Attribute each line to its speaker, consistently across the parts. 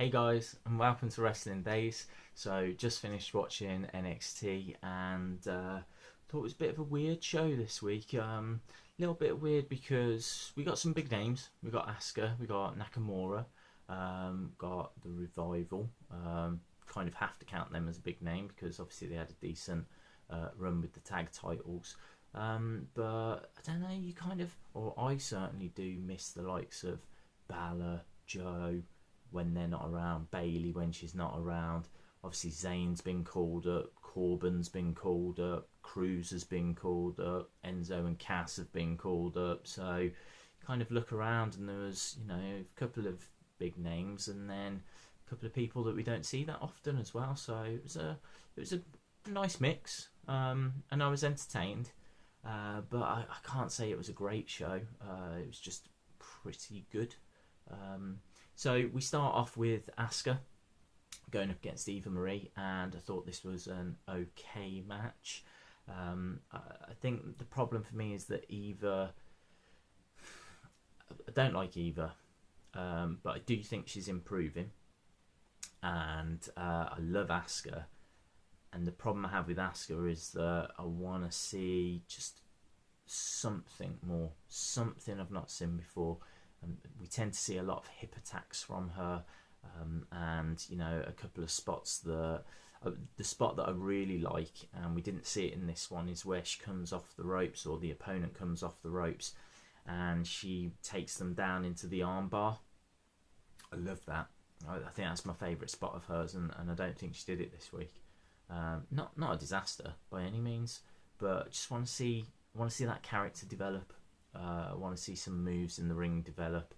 Speaker 1: Hey guys, and welcome to Wrestling Days. So, just finished watching NXT and thought it was a bit of a weird show this week. Little bit weird because we got some big names. We got Asuka, we got Nakamura, got the Revival. Kind of have to count them as a big name because obviously they had a decent run with the tag titles. But I don't know, you kind of, or I certainly do miss the likes of Balor, Joe when they're not around, Bailey when she's not around. Obviously Zane's been called up, Corbin's been called up, Cruz has been called up, Enzo and Cass have been called up. So you kind of look around and there was, a couple of big names and then a couple of people that we don't see that often as well. So it was a nice mix, and I was entertained. But I can't say it was a great show. It was just pretty good. So we start off with Asuka going up against Eva Marie, and I thought this was an okay match. I think the problem for me is that I don't like Eva, but I do think she's improving, and I love Asuka. And the problem I have with Asuka is that I want to see just something more, something I've not seen before. We tend to see a lot of hip attacks from her, and a couple of spots that the spot that I really like, and we didn't see it in this one, is where she comes off the ropes, or the opponent comes off the ropes, and she takes them down into the armbar. I love that. I think that's my favourite spot of hers, and I don't think she did it this week. Not a disaster by any means, but just want to see that character develop. I want to see some moves in the ring develop,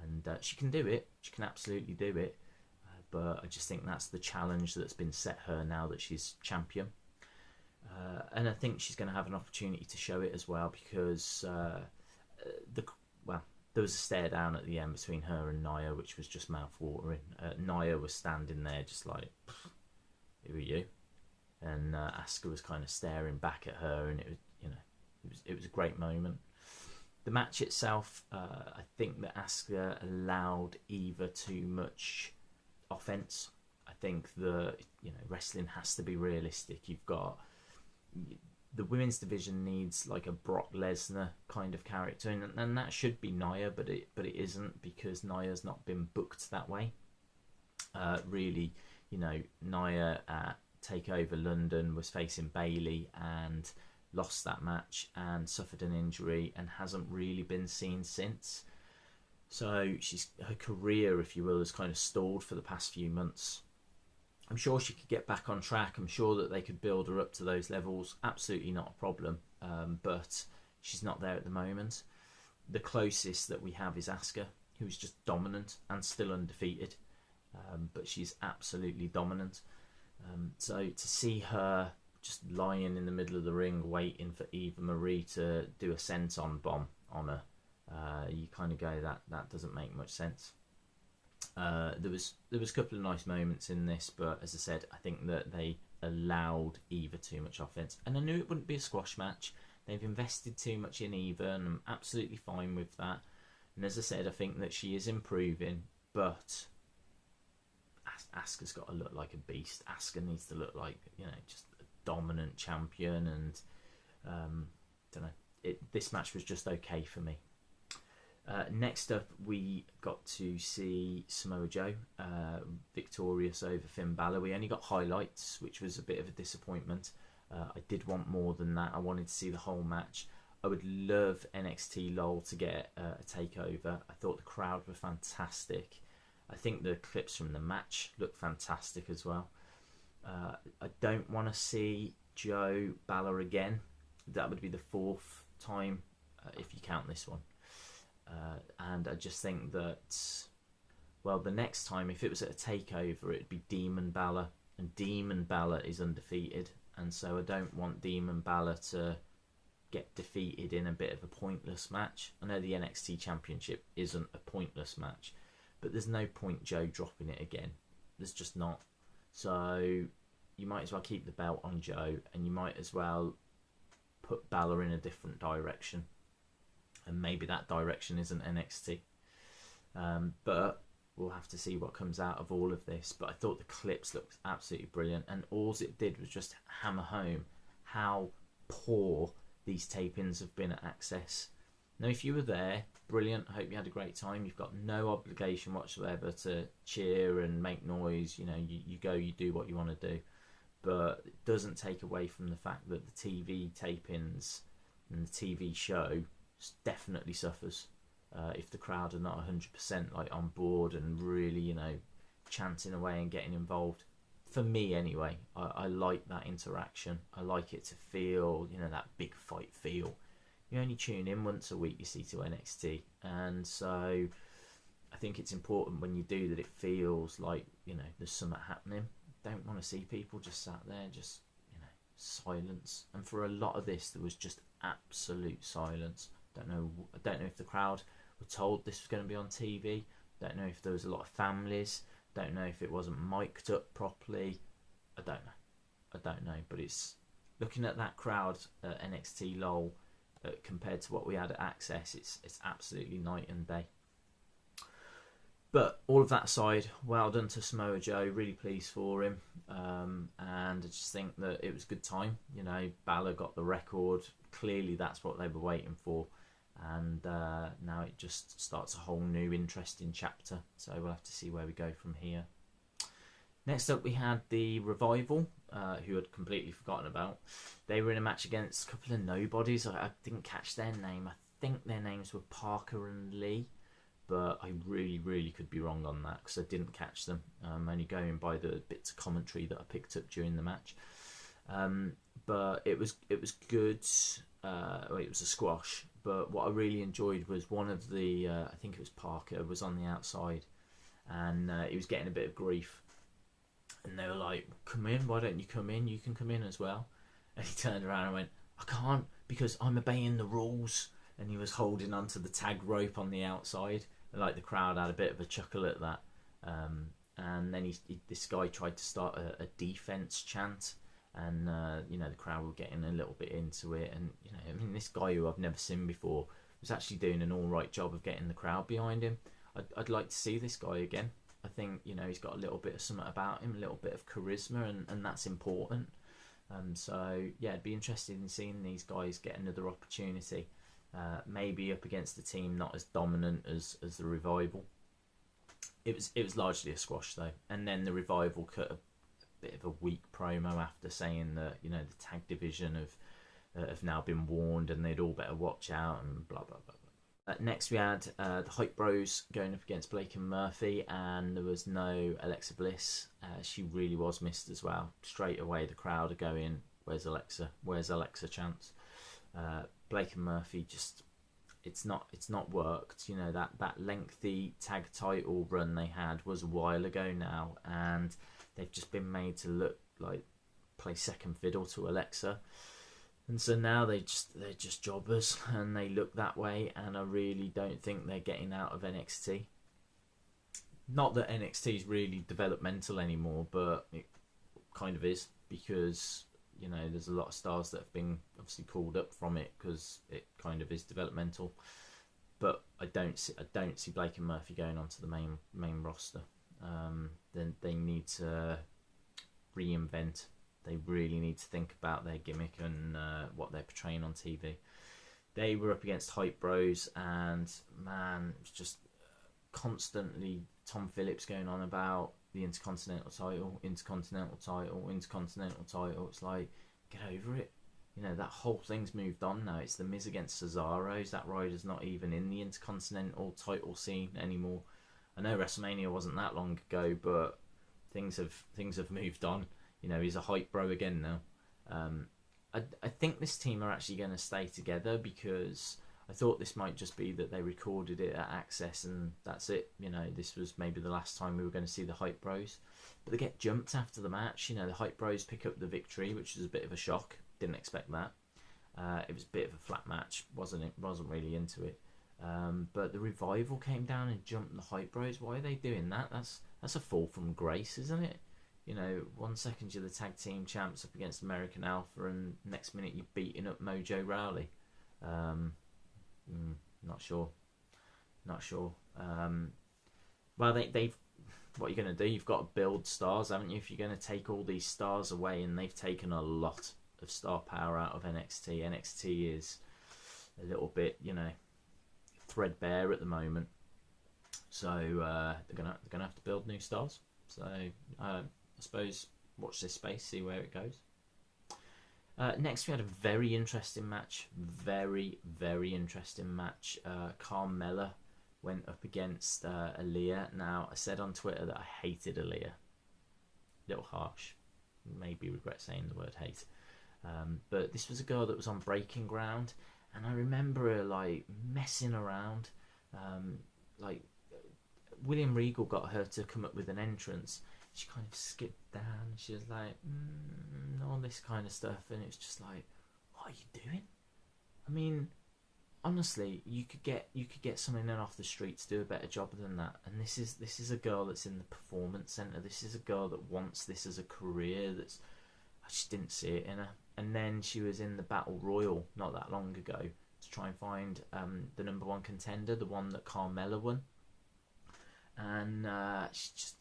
Speaker 1: and she can do it. She can absolutely do it, but I just think that's the challenge that's been set her now that she's champion. And I think she's going to have an opportunity to show it as well, because there was a stare down at the end between her and Nia, which was just mouth-watering. Nia was standing there just like, who are you? And Asuka was kind of staring back at her, and it was a great moment. The match itself, I think that Asuka allowed Eva too much offense. I think that wrestling has to be realistic. You've got the women's division needs like a Brock Lesnar kind of character, and that should be Nia, but it isn't, because Nia's not been booked that way. Really, Nia at Takeover London was facing Bailey and lost that match and suffered an injury and hasn't really been seen since. So her career, if you will, has kind of stalled for the past few months. I'm sure she could get back on track. I'm sure that they could build her up to those levels. Absolutely not a problem. But she's not there at the moment. The closest that we have is Asuka, who's just dominant and still undefeated. But she's absolutely dominant. So to see her just lying in the middle of the ring waiting for Eva Marie to do a senton bomb on her, you kind of go, that doesn't make much sense. There was a couple of nice moments in this, but as I said, I think that they allowed Eva too much offense, and I knew it wouldn't be a squash match. They've invested too much in Eva, and I'm absolutely fine with that. And as I said, I think that she is improving, but Asuka's got to look like a beast. Asuka needs to look like just a dominant champion, and don't know. This match was just okay for me. Next up, we got to see Samoa Joe victorious over Finn Balor. We only got highlights, which was a bit of a disappointment. I did want more than that. I wanted to see the whole match. I would love NXT LOL to get a takeover. I thought the crowd were fantastic. I think the clips from the match look fantastic as well. I don't want to see Joe Balor again. That would be the fourth time, if you count this one. And I just think that, the next time, if it was at a takeover, it'd be Demon Balor, and Demon Balor is undefeated, and so I don't want Demon Balor to get defeated in a bit of a pointless match. I know the NXT Championship isn't a pointless match, but there's no point Joe dropping it again. There's just not. So you might as well keep the belt on Joe, and you might as well put Balor in a different direction. And maybe that direction isn't NXT. But we'll have to see what comes out of all of this. But I thought the clips looked absolutely brilliant, and all it did was just hammer home how poor these tapings have been at Access. Now, if you were there, brilliant. I hope you had a great time. You've got no obligation whatsoever to cheer and make noise. You know, you go, you do what you want to do. But it doesn't take away from the fact that the TV tapings and the TV show definitely suffers if the crowd are not 100% like on board and really, you know, chanting away and getting involved. For me anyway, I like that interaction. I like it to feel, you know, that big fight feel. You only tune in once a week, you see, to NXT, and so I think it's important when you do that it feels like, you know, there's something happening. Don't want to see people just sat there, just, you know, silence. And for a lot of this, there was just absolute silence. I don't know if the crowd were told this was going to be on TV. Don't know if there was a lot of families. Don't know if it wasn't mic'd up properly. I don't know. But it's looking at that crowd at NXT LOL compared to what we had at Access. It's absolutely night and day. But all of that aside, well done to Samoa Joe. Really pleased for him, and I just think that it was a good time. You know, Balor got the record. Clearly, that's what they were waiting for, and now it just starts a whole new interesting chapter. So we'll have to see where we go from here. Next up, we had the Revival, who I'd completely forgotten about. They were in a match against a couple of nobodies. I didn't catch their name. I think their names were Parker and Lee, but I really could be wrong on that because I didn't catch them. I'm only going by the bits of commentary that I picked up during the match. But it was good. It was a squash. But what I really enjoyed was one of the, I think it was Parker, was on the outside, and he was getting a bit of grief. And they were like, "Come in, why don't you come in? You can come in as well." And he turned around and went, "I can't because I'm obeying the rules." And he was holding onto the tag rope on the outside. And, like, the crowd had a bit of a chuckle at that. And then this guy tried to start a defense chant, and you know, the crowd were getting a little bit into it. And you know, I mean, this guy who I've never seen before was actually doing an all right job of getting the crowd behind him. I'd like to see this guy again. I think, you know, he's got a little bit of something about him, a little bit of charisma, and that's important. So yeah, I'd be interested in seeing these guys get another opportunity. Maybe up against a team not as dominant as the Revival. It was largely a squash though, and then the Revival cut a bit of a weak promo after saying that, you know, the tag division have now been warned and they'd all better watch out and blah blah blah. Next we had the Hype Bros going up against Blake and Murphy, and there was no Alexa Bliss. She really was missed as well. Straight away the crowd are going, "Where's Alexa? Where's Alexa?" chants. Blake and Murphy just, it's not worked. You know, that lengthy tag title run they had was a while ago now, and they've just been made to look like play second fiddle to Alexa. And so now they're just jobbers, and they look that way, and I really don't think they're getting out of NXT. Not that NXT is really developmental anymore, but it kind of is, because, you know, there's a lot of stars that have been obviously called up from it because it kind of is developmental. But I don't see Blake and Murphy going onto the main roster. Then they need to reinvent. They really need to think about their gimmick and what they're portraying on TV. They were up against Hype Bros, and man, it was just constantly Tom Phillips going on about the Intercontinental title. It's like, get over it. You know, that whole thing's moved on now. It's The Miz against Cesaro. Zack Ryder's not even in the Intercontinental title scene anymore. I know WrestleMania wasn't that long ago, but things have moved on. You know, he's a Hype Bro again now. I think this team are actually going to stay together, because I thought this might just be that they recorded it at Access and that's it. You know, this was maybe the last time we were going to see the Hype Bros. But they get jumped after the match. You know, the Hype Bros pick up the victory, which was a bit of a shock. Didn't expect that. It was a bit of a flat match. Wasn't really into it. But the Revival came down and jumped the Hype Bros. Why are they doing that? That's a fall from grace, isn't it? You know, 1 second you're the tag team champs up against American Alpha, and next minute you're beating up Mojo Rawley. Not sure. Well, they've what you're going to do, you've got to build stars, haven't you? If you're going to take all these stars away, and they've taken a lot of star power out of NXT. NXT is a little bit, threadbare at the moment. So they're gonna have to build new stars. So I suppose watch this space, see where it goes. Next, we had a very interesting match. Very, very interesting match. Carmella went up against Aaliyah. Now, I said on Twitter that I hated Aaliyah. A little harsh. Maybe regret saying the word hate. But this was a girl that was on breaking ground. And I remember her, like, messing around. William Regal got her to come up with an entrance. She kind of skipped down. She was like, all this kind of stuff. And it was just like, what are you doing? I mean, honestly, you could get someone in off the street to do a better job than that. And this is a girl that's in the performance center. This is a girl that wants this as a career. I just didn't see it in her. And then she was in the Battle Royal not that long ago to try and find the #1 contender, the one that Carmella won. And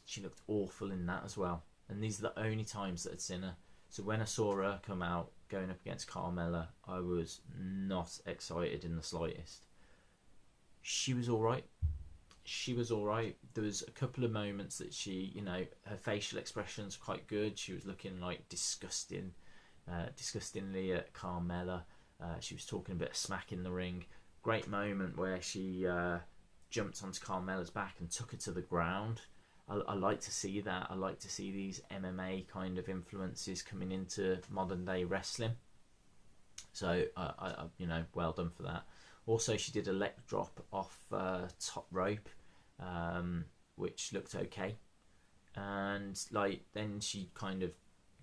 Speaker 1: she looked awful in that as well. And these are the only times that I'd seen her. So when I saw her come out going up against Carmella, I was not excited in the slightest. She was all right. There was a couple of moments that she, her facial expressions were quite good. She was looking like disgustingly at Carmella. She was talking a bit of smack in the ring. Great moment where she jumped onto Carmella's back and took her to the ground. I like to see that. I like to see these MMA kind of influences coming into modern day wrestling. So I well done for that. Also, she did a leg drop off top rope, which looked okay. And then she kind of,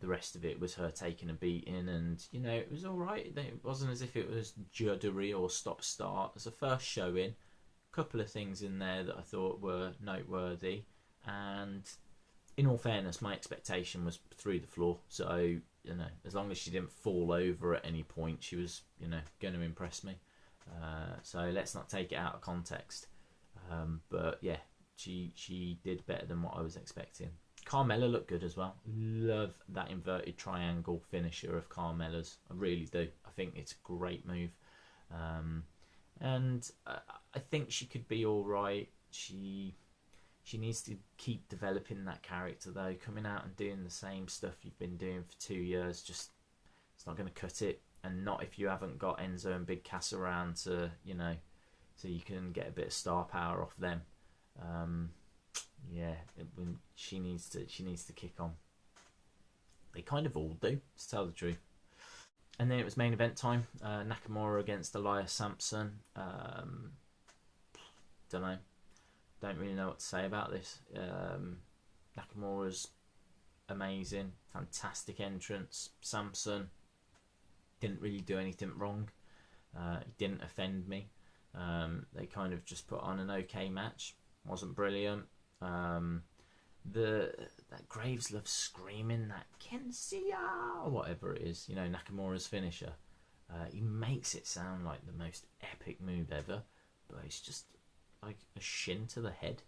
Speaker 1: the rest of it was her taking a beating, and it was all right. It wasn't as if it was juddery or stop start. As a first showing, a couple of things in there that I thought were noteworthy. And in all fairness, my expectation was through the floor. So, as long as she didn't fall over at any point, she was, going to impress me. So let's not take it out of context. But yeah, she did better than what I was expecting. Carmella looked good as well. Love that inverted triangle finisher of Carmella's. I really do. I think it's a great move. And I think she could be all right. She needs to keep developing that character, though. Coming out and doing the same stuff you've been doing for 2 years, just it's not going to cut it. And not if you haven't got Enzo and Big Cass around to, so you can get a bit of star power off them. She needs to kick on. They kind of all do, to tell the truth. And then it was main event time. Nakamura against Elias Sampson. Don't know. Don't really know what to say about this. Nakamura's amazing, fantastic entrance. Sampson didn't really do anything wrong. He didn't offend me. They kind of just put on an okay match. Wasn't brilliant. That Graves loves screaming that Kensia or whatever it is. Nakamura's finisher. He makes it sound like the most epic move ever, but it's just like a shin to the head.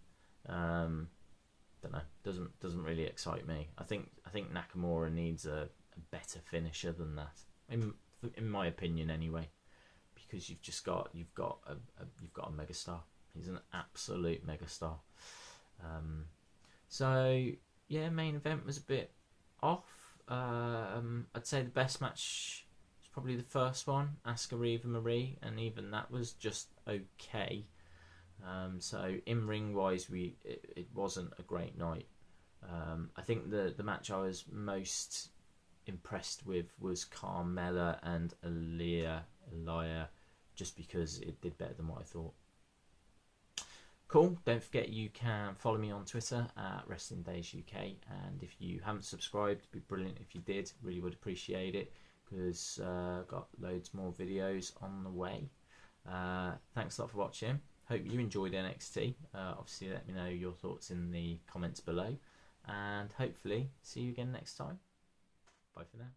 Speaker 1: Don't know. Doesn't really excite me. I think Nakamura needs a better finisher than that. In my opinion, anyway, because you've got a megastar. He's an absolute megastar. So yeah, main event was a bit off. I'd say the best match was probably the first one, Asuka Eva Marie, and even that was just okay. So in ring wise, it wasn't a great night. I think the match I was most impressed with was Carmella and Aaliyah, just because it did better than what I thought. Cool. Don't forget you can follow me on Twitter at Wrestling Days UK, and if you haven't subscribed, it'd be brilliant if you did. Really would appreciate it, because I've got loads more videos on the way. Thanks a lot for watching. Hope you enjoyed NXT. Obviously, let me know your thoughts in the comments below, and hopefully see you again next time. Bye for now.